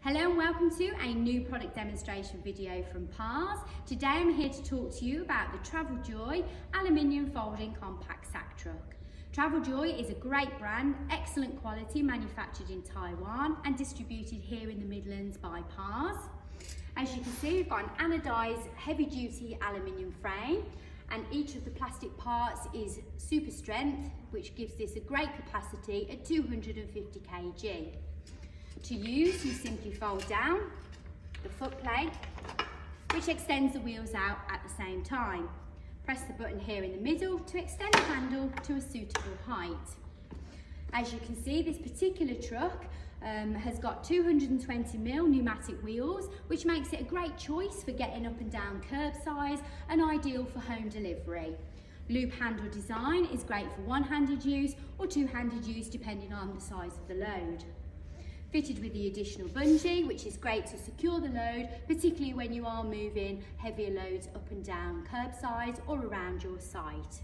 Hello and welcome to a new product demonstration video from PARS. Today I'm here to talk to you about the TRAVELJOY Aluminium Folding Compact Sack Truck. TRAVELJOY is a great brand, excellent quality, manufactured in Taiwan and distributed here in the Midlands by PARS. As you can see, we've got an anodised heavy duty aluminium frame, and each of the plastic parts is super strength, which gives this a great capacity at 250 kg. To use, you simply fold down the foot plate, which extends the wheels out at the same time. Press the button here in the middle to extend the handle to a suitable height. As you can see, this particular truck has got 220mm pneumatic wheels, which makes it a great choice for getting up and down curbsides and ideal for home delivery. Loop handle design is great for one-handed use or two-handed use depending on the size of the load. Fitted with the additional bungee, which is great to secure the load, particularly when you are moving heavier loads up and down curbsides or around your site.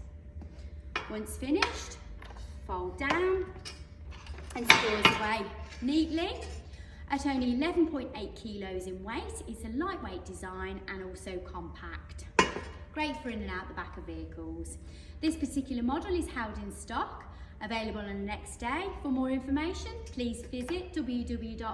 Once finished, fold down and stores away neatly. At only 11.8 kilos in weight, it's a lightweight design and also compact. Great for in and out the back of vehicles. This particular model is held in stock, available on the next day. For more information, please visit www.pars.co.uk.